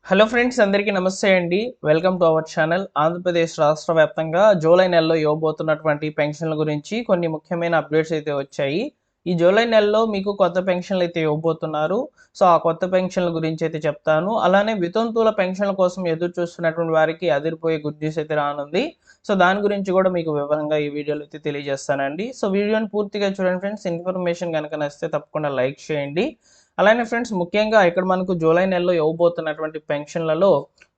Hello friends, అందరికీ నమస్తే అండి. Welcome to our channel. Andhra Pradesh రాష్ట్ర వ్యాప్తంగా జూలై నెలలో ఇవ్వబోతున్నటువంటి పెన్షన్ల గురించి కొన్ని ముఖ్యమైన అప్డేట్స్ అయితే వచ్చాయి. ఈ జూలై నెలలో మీకు కొత్త పెన్షన్లు అయితే ఇవ్వబోతున్నారు. సో ఆ కొత్త పెన్షన్ల గురించి అయితే చెప్తాను. అలానే వితంతువుల పెన్షన్ల కోసం ఎదురు చూస్తున్నటువంటి వారికి అదిరిపోయే గుడ్ న్యూస్ అయితే రానుంది. సో దాని గురించి కూడా మీకు వివరంగా ఈ వీడియోలో అయితే తెలియజేస్తానండి. సో వీడియోని పూర్తిగా చూడండి ఫ్రెండ్స్. ఇన్ఫర్మేషన్ కనుక నచ్చితే తప్పకుండా లైక్ చేయండి. అలానే ఫ్రెండ్స్, ముఖ్యంగా ఇక్కడ మనకు జూలై నెలలో ఇవ్వబోతున్నటువంటి పెన్షన్లలో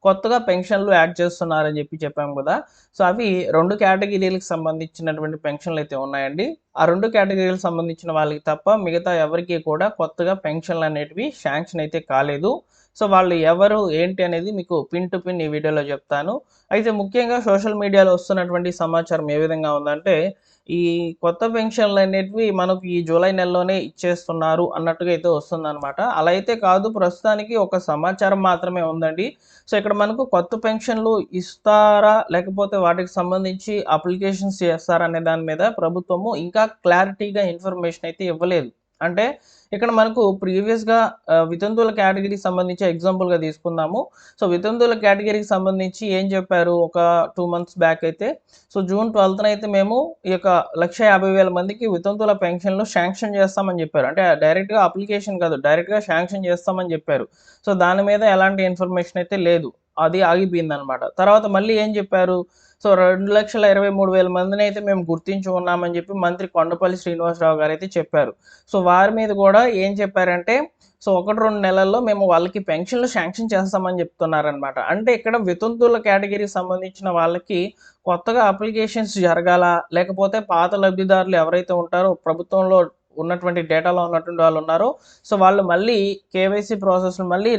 కొత్తగా పెన్షన్లు యాడ్ చేస్తున్నారని చెప్పాము కదా. సో అవి 2 కేటగిరీలకు సంబంధించినటువంటి పెన్షన్లు అయితే ఉన్నాయండి. ఆ 2 కేటగిరీలకు సంబంధించిన వాళ్ళకి తప్ప మిగతా ఎవరికి కూడా కొత్తగా పెన్షన్లు అనేటివి శాంక్షన్ అయితే కాలేదు. సో వాళ్ళు ఎవరు ఏంటి అనేది మీకు పిన్ టు పిన్ ఈ వీడియోలో చెప్తాను. అయితే ముఖ్యంగా సోషల్ మీడియాలో వస్తున్నటువంటి సమాచారం ఏ విధంగా ఉందంటే, ఈ కొత్త పెన్షన్లు అనేటివి మనకు ఈ జూలై నెలలోనే ఇచ్చేస్తున్నారు అన్నట్టుగా అయితే వస్తుందన్నమాట. అలా అయితే కాదు, ప్రస్తుతానికి ఒక సమాచారం మాత్రమే ఉందండి. సో ఇక్కడ మనకు కొత్త పెన్షన్లు ఇస్తారా, లేకపోతే వాటికి సంబంధించి అప్లికేషన్స్ చేస్తారా అనే దాని మీద ప్రభుత్వము ఇంకా క్లారిటీగా ఇన్ఫర్మేషన్ అయితే ఇవ్వలేదు. అంటే ఇక్కడ మనకు ప్రీవియస్‌గా వితంతువుల కేటగిరీకి సంబంధించి ఎగ్జాంపుల్‌గా తీసుకుందాము. సో వితంతువుల కేటగిరీకి సంబంధించి ఏం చెప్పారు, ఒక 2 మంత్స్ బ్యాక్ అయితే, సో జూన్ 12న అయితే మేము ఈ యొక్క 1,50,000 మందికి వితంతువుల పెన్షన్‌లు శాంక్షన్ చేస్తామని చెప్పారు. అంటే డైరెక్ట్‌గా అప్లికేషన్ కాదు, డైరెక్ట్‌గా శాంక్షన్ చేస్తామని చెప్పారు. సో దాని మీద ఎలాంటి ఇన్ఫర్మేషన్ అయితే లేదు. అది ఆగిపోయిందనమాట. తర్వాత మళ్ళీ ఏం చెప్పారు, సో 2,23,000 మందినైతే మేము గుర్తించి ఉన్నామని చెప్పి మంత్రి కొండపల్లి శ్రీనివాసరావు గారైతే చెప్పారు. సో వారి మీద కూడా ఏం చెప్పారంటే, సో 1, 2 నెలల్లో మేము వాళ్ళకి పెన్షన్లు శాంక్షన్ చేస్తామని చెప్తున్నారనమాట. అంటే ఇక్కడ వితంతువుల కేటగిరీకి సంబంధించిన వాళ్ళకి కొత్తగా అప్లికేషన్స్ జరగాలా, లేకపోతే పాత లబ్ధిదారులు ఎవరైతే ఉంటారో ప్రభుత్వంలో ఉన్నటువంటి డేటాలో ఉన్నటువంటి వాళ్ళు ఉన్నారో, సో వాళ్ళు మళ్ళీ కేవైసీ ప్రాసెస్‌లో మళ్ళీ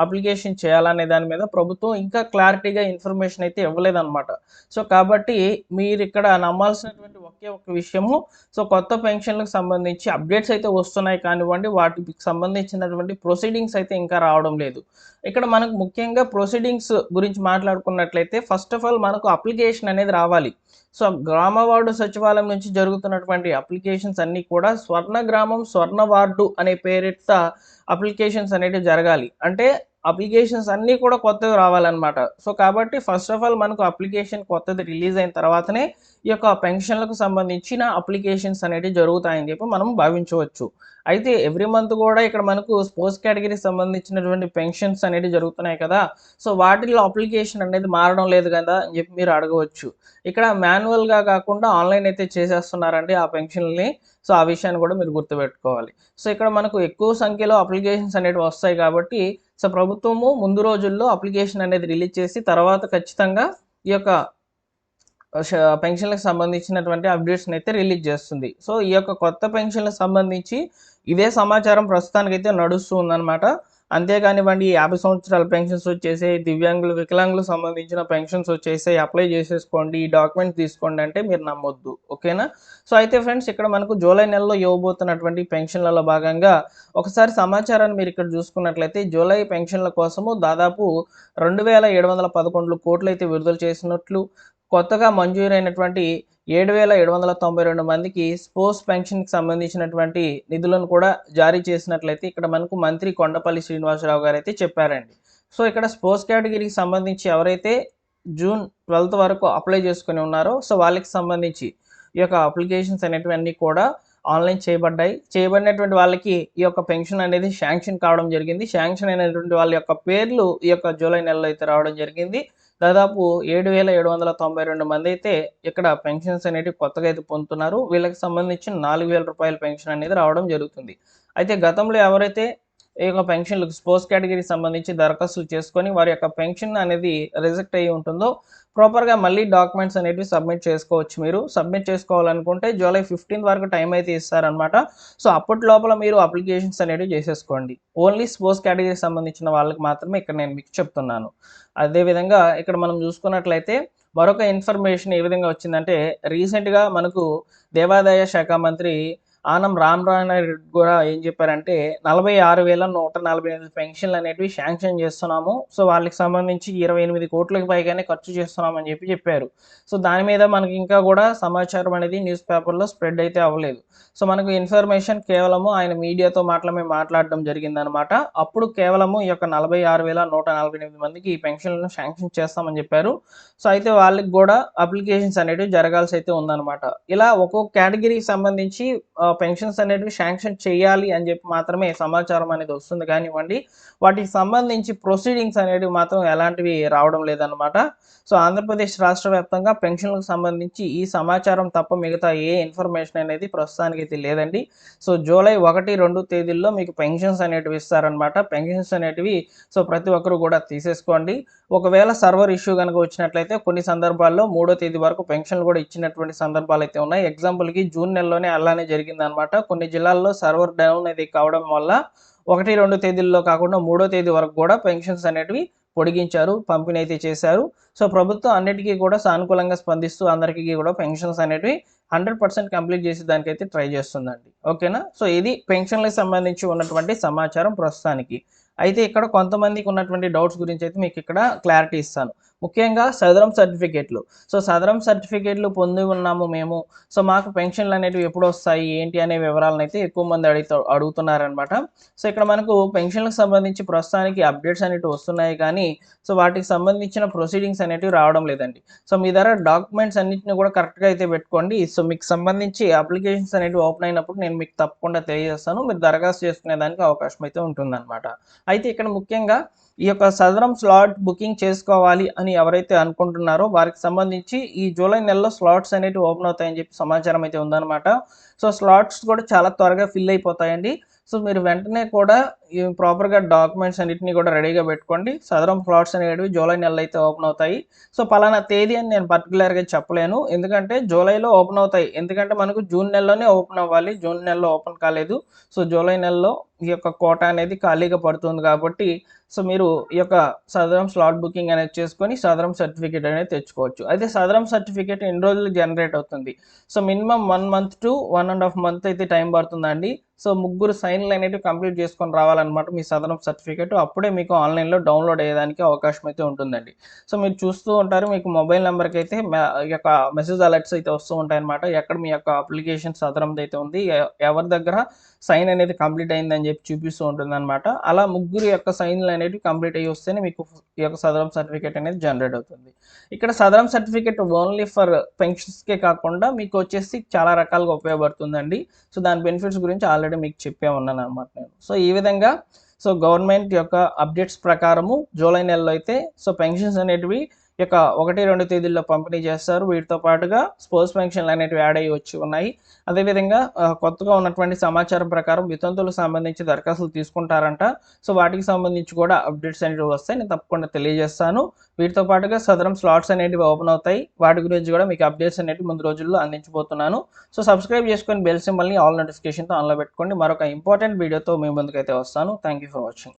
అప్లికేషన్ చేయాలనే దాని మీద ప్రభుత్వం ఇంకా క్లారిటీగా ఇన్ఫర్మేషన్ అయితే ఇవ్వలేదన్నమాట. సో కాబట్టి మీరిక్కడ నమ్మాల్సినటువంటి ఒకే ఒక్క విషయము, సో కొత్త పెన్షన్‌లకు సంబంధించి అప్డేట్స్ అయితే వస్తున్నాయి కానివ్వండి, వాటికి సంబంధించినటువంటి ప్రొసీడింగ్స్ అయితే ఇంకా రావడం లేదు. ఇక్కడ మనకు ముఖ్యంగా ప్రొసీడింగ్స్ గురించి మాట్లాడుకున్నట్లయితే, ఫస్ట్ ఆఫ్ ఆల్ మనకు అప్లికేషన్ అనేది రావాలి. సో గ్రామ వార్డు సచివాలయం నుంచి జరుగుతున్నటువంటి అప్లికేషన్స్ అన్నీ కూడా స్వర్ణ గ్రామం, స్వర్ణ వార్డు అనే పేరిట అప్లికేషన్స్ అనేటివి జరగాలి. అంటే అప్లికేషన్స్ అన్నీ కూడా కొత్తవి రావాలన్నమాట. సో కాబట్టి ఫస్ట్ ఆఫ్ ఆల్ మనకు అప్లికేషన్ కొత్తది రిలీజ్ అయిన తర్వాతనే ఈ యొక్క పెన్షన్లకు సంబంధించిన అప్లికేషన్స్ అనేటివి జరుగుతాయని చెప్పి మనం భావించవచ్చు. అయితే ఎవ్రీ మంత్ కూడా ఇక్కడ మనకు స్పోర్ట్స్ కేటగిరీకి సంబంధించినటువంటి పెన్షన్స్ అనేటివి జరుగుతున్నాయి కదా. సో వాటిల్లో అప్లికేషన్ అనేది మారడం లేదు కదా అని చెప్పి మీరు అడగవచ్చు. ఇక్కడ మాన్యువల్‌గా కాకుండా ఆన్‌లైన్ అయితే చేసేస్తున్నారండి ఆ పెన్షన్‌లని. సో ఆ విషయాన్ని కూడా మీరు గుర్తుపెట్టుకోవాలి. సో ఇక్కడ మనకు ఎక్కువ సంఖ్యలో అప్లికేషన్స్ అనేటివి వస్తాయి కాబట్టి, సో ప్రభుత్వము ముందు రోజుల్లో అప్లికేషన్ అనేది రిలీజ్ చేసి తర్వాత ఖచ్చితంగా ఈ యొక్క ష పెన్షన్‌లకు సంబంధించినటువంటి అప్డేట్స్‌ని అయితే రిలీజ్ చేస్తుంది. సో ఈ యొక్క కొత్త పెన్షన్‌లకు సంబంధించి ఇదే సమాచారం ప్రస్తుతానికైతే నడుస్తూ ఉందన్నమాట. అంతేగానివ్వండి, 50 సంవత్సరాల పెన్షన్స్ వచ్చేసాయి, దివ్యాంగులు, వికలాంగులకు సంబంధించిన పెన్షన్స్ వచ్చేసాయి, అప్లై చేసేసుకోండి, ఈ డాక్యుమెంట్స్ తీసుకోండి అంటే మీరు నమ్మొద్దు. ఓకేనా? సో అయితే ఫ్రెండ్స్, ఇక్కడ మనకు జూలై నెలలో ఇవ్వబోతున్నటువంటి పెన్షన్లలో భాగంగా ఒకసారి సమాచారాన్ని మీరు ఇక్కడ చూసుకున్నట్లయితే, జూలై పెన్షన్ల కోసము దాదాపు 2,711 కోట్లు అయితే విడుదల చేసినట్లు, కొత్తగా మంజూరైనటువంటి 7,792 మందికి స్పోర్ట్స్ పెన్షన్‌కి సంబంధించినటువంటి నిధులను కూడా జారీ చేసినట్లయితే ఇక్కడ మనకు మంత్రి కొండపల్లి శ్రీనివాసరావు గారైతే చెప్పారండి. సో ఇక్కడ స్పోర్ట్స్ కేటగిరీకి సంబంధించి ఎవరైతే జూన్ 12థ్ వరకు అప్లై చేసుకొని ఉన్నారో, సో వాళ్ళకి సంబంధించి ఈ యొక్క అప్లికేషన్స్ అనేటివన్నీ కూడా ఆన్‌లైన్ చేయబడ్డాయి. చేయబడినటువంటి వాళ్ళకి ఈ యొక్క పెన్షన్ అనేది శాంక్షన్ కావడం జరిగింది. శాంక్షన్ అయినటువంటి వాళ్ళ యొక్క పేర్లు ఈ యొక్క జూలై నెలలో అయితే రావడం జరిగింది. దాదాపు 7,792 మందైతే ఇక్కడ పెన్షన్స్ అనేటివి కొత్తగా అయితే పొందుతున్నారు. వీళ్ళకి సంబంధించి రూ. 4,000 పెన్షన్ అనేది రావడం జరుగుతుంది. అయితే గతంలో ఎవరైతే ఈ యొక్క పెన్షన్‌లకు స్పోర్ట్స్ కేటగిరీకి సంబంధించి దరఖాస్తులు చేసుకొని వారి యొక్క పెన్షన్ అనేది రిజెక్ట్ అయ్యి ఉంటుందో, ప్రాపర్‌గా మళ్ళీ డాక్యుమెంట్స్ అనేటివి సబ్మిట్ చేసుకోవచ్చు మీరు. సబ్మిట్ చేసుకోవాలనుకుంటే జూలై 15 వరకు టైం అయితే ఇస్తారనమాట. సో అప్పటి లోపల మీరు అప్లికేషన్స్ అనేటివి చేసేసుకోండి. ఓన్లీ స్పోర్ట్స్ కేటగిరీకి సంబంధించిన వాళ్ళకి మాత్రమే ఇక్కడ నేను మీకు చెప్తున్నాను. అదేవిధంగా ఇక్కడ మనం చూసుకున్నట్లయితే మరొక ఇన్ఫర్మేషన్ ఏ విధంగా వచ్చిందంటే, రీసెంట్‌గా మనకు దేవాదాయ శాఖ మంత్రి ఆనం రామనారాయణ కూడా ఏం చెప్పారంటే 46,148 పెన్షన్లు అనేటివి శాంక్షన్ చేస్తున్నాము. సో వాళ్ళకి సంబంధించి 28 కోట్లకు పైగానే ఖర్చు చేస్తున్నామని చెప్పారు. సో దాని మీద మనకి ఇంకా కూడా సమాచారం అనేది న్యూస్ పేపర్లో స్ప్రెడ్ అయితే అవ్వలేదు. సో మనకు ఇన్ఫర్మేషన్ కేవలము ఆయన మీడియాతో మాట్లాడడం జరిగిందనమాట. అప్పుడు కేవలము ఈ యొక్క 46,148 మందికి ఈ పెన్షన్లను శాంక్షన్ చేస్తామని చెప్పారు. సో అయితే వాళ్ళకి కూడా అప్లికేషన్స్ అనేటివి జరగాల్సి అయితే ఉందన్నమాట. ఇలా ఒక్కొక్క కేటగిరీకి సంబంధించి పెన్షన్స్ అనేటివి శాంక్షన్ చేయాలి అని చెప్పి మాత్రమే సమాచారం అనేది వస్తుంది కానివ్వండి, వాటికి సంబంధించి ప్రొసీడింగ్స్ అనేటివి మాత్రం ఎలాంటివి రావడం లేదన్నమాట. సో ఆంధ్రప్రదేశ్ రాష్ట్ర వ్యాప్తంగా పెన్షన్లకు సంబంధించి ఈ సమాచారం తప్ప మిగతా ఏ ఇన్ఫర్మేషన్ అనేది ప్రస్తుతానికి అయితే లేదండి. సో జూలై 1, 2 తేదీల్లో మీకు పెన్షన్స్ అనేటివి ఇస్తారనమాట. పెన్షన్స్ అనేటివి సో ప్రతి ఒక్కరు కూడా తీసేసుకోండి. ఒకవేళ సర్వర్ ఇష్యూ కనుక వచ్చినట్లయితే కొన్ని సందర్భాల్లో 3వ తేదీ వరకు పెన్షన్లు కూడా ఇచ్చినటువంటి సందర్భాలు అయితే ఉన్నాయి. ఎగ్జాంపుల్కి జూన్ నెలలోనే అలానే జరిగిందనమాట. కొన్ని జిల్లాల్లో సర్వర్ డౌన్ అనేది కావడం వల్ల 1, 2 తేదీల్లో కాకుండా 3వ తేదీ వరకు కూడా పెన్షన్స్ అనేటివి పొడిగించారు, పంపిణీ అయితే చేశారు. సో ప్రభుత్వం అన్నిటికీ కూడా సానుకూలంగా స్పందిస్తూ అందరికీ కూడా పెన్షన్స్ అనేటివి 100% కంప్లీట్ చేసి దానికైతే ట్రై చేస్తుందండి. ఓకేనా? సో ఇది పెన్షన్లకు సంబంధించి ఉన్నటువంటి సమాచారం ప్రస్తుతానికి. అయితే ఇక్కడ కొంతమందికి ఉన్నటువంటి డౌట్స్ గురించి అయితే మీకు ఇక్కడ క్లారిటీ ఇస్తాను. ముఖ్యంగా సదరం సర్టిఫికేట్లు. సో సదరం సర్టిఫికేట్లు పొంది ఉన్నాము మేము. సో మాకు పెన్షన్లు అనేటివి ఎప్పుడు వస్తాయి ఏంటి అనే వివరాలను అయితే ఎక్కువ మంది అడుగుతున్నారనమాట. సో ఇక్కడ మనకు పెన్షన్లకు సంబంధించి ప్రస్తుతానికి అప్డేట్స్ అనేటివి వస్తున్నాయి కానీ సో వాటికి సంబంధించిన ప్రొసీడింగ్స్ అనేటివి రావడం లేదండి. సో మీ దగ్గర డాక్యుమెంట్స్ అన్నింటిని కూడా కరెక్ట్గా అయితే పెట్టుకోండి. సో మీకు సంబంధించి అప్లికేషన్స్ అనేటివి ఓపెన్ అయినప్పుడు నేను మీకు తప్పకుండా తెలియజేస్తాను. మీరు దరఖాస్తు చేసుకునే దానికి అవకాశం అయితే ఉంటుందన్నమాట. అయితే ఇక్కడ ముఖ్యంగా ఈ యొక్క సదరం స్లాట్ బుకింగ్ చేసుకోవాలి అని ఎవరైతే అనుకుంటున్నారో వారికి సంబంధించి ఈ జూలై నెలలో స్లాట్స్ అనేటివి ఓపెన్ అవుతాయని చెప్పి సమాచారం అయితే ఉందన్నమాట. సో స్లాట్స్ కూడా చాలా త్వరగా ఫిల్ అయిపోతాయండి. సో మీరు వెంటనే కూడా ఈ ప్రాపర్గా డాక్యుమెంట్స్ అన్నిటిని కూడా రెడీగా పెట్టుకోండి. సదరం స్లాట్స్ అనేటివి జూలై నెలలో అయితే ఓపెన్ అవుతాయి. సో పలానా తేదీ అని నేను పర్టికులర్గా చెప్పలేను, ఎందుకంటే జూలైలో ఓపెన్ అవుతాయి. ఎందుకంటే మనకు జూన్ నెలలోనే ఓపెన్ అవ్వాలి, జూన్ నెలలో ఓపెన్ కాలేదు. సో జూలై నెలలో ఈ యొక్క కోటా అనేది ఖాళీగా పడుతుంది కాబట్టి సో మీరు ఈ యొక్క సదరం స్లాట్ బుకింగ్ అనేది చేసుకొని సదరం సర్టిఫికేట్ అనేది తెచ్చుకోవచ్చు. అయితే సదరం సర్టిఫికేట్ ఎన్ని రోజులు జనరేట్ అవుతుంది? So minimum 1 month to 1.5 month అయితే టైం పడుతుందండి. సో 3 సైన్లు అనేవి కంప్లీట్ చేసుకొని రావాలన్నమాట మీ సదరం సర్టిఫికేట్. అప్పుడే మీకు ఆన్లైన్లో డౌన్లోడ్ అయ్యేదానికి అవకాశం అయితే ఉంటుందండి. సో మీరు చూస్తూ ఉంటారు, మీకు మొబైల్ నెంబర్కి అయితే ఈ యొక్క మెసేజ్ అలర్ట్స్ అయితే వస్తూ ఉంటాయి అన్నమాట. ఎక్కడ మీ యొక్క అప్లికేషన్ సదరంది అయితే ఉంది, ఎవరి దగ్గర సైన్ అనేది కంప్లీట్ అయిందని చెప్పి చూపిస్తూ ఉంటుంది అనమాట. అలా 3 యొక్క సైన్లు అనేవి కంప్లీట్ అయ్యి వస్తేనే మీకు ఈ యొక్క సదరం సర్టిఫికేట్ అనేది జనరేట్ అవుతుంది. ఇక్కడ సదరం సర్టిఫికేట్ ఓన్లీ ఫర్ పెన్షన్స్కే కాకుండా మీకు వచ్చేసి చాలా రకాలుగా ఉపయోగపడుతుందండి. సో దాని బెనిఫిట్స్ గురించి ఆల్రెడీ మీకు చెప్పే ఉన్నాను అనమాట నేను. సో ఈ విధంగా సో గవర్నమెంట్ యొక్క అప్డేట్స్ ప్రకారము జూలై నెలలో అయితే సో పెన్షన్స్ అనేటివి యొక్క 1, 2 తేదీల్లో పంపిణీ చేస్తారు. వీటితో పాటుగా స్పోర్ట్స్ పెన్షన్లు అనేటివి యాడ్ అయ్యి వచ్చి ఉన్నాయి. అదేవిధంగా కొత్తగా ఉన్నటువంటి సమాచారం ప్రకారం వితంతులకు సంబంధించి దరఖాస్తులు తీసుకుంటారంట. సో వాటికి సంబంధించి కూడా అప్డేట్స్ అనేవి వస్తాయి, నేను తప్పకుండా తెలియజేస్తాను. వీటితో పాటుగా సదరం స్లాట్స్ అనేటివి ఓపెన్ అవుతాయి. వాటి గురించి కూడా మీకు అప్డేట్స్ అనేవి ముందు రోజుల్లో అందించబోతున్నాను. సో సబ్స్క్రైబ్ చేసుకొని బెల్ సింబల్ని ఆల్ నోటిఫికేషన్తో ఆన్లో పెట్టుకోండి. మరొక ఇంపార్టెంట్ వీడియోతో మీ ముందుకైతే వస్తాను. Thank you for watching.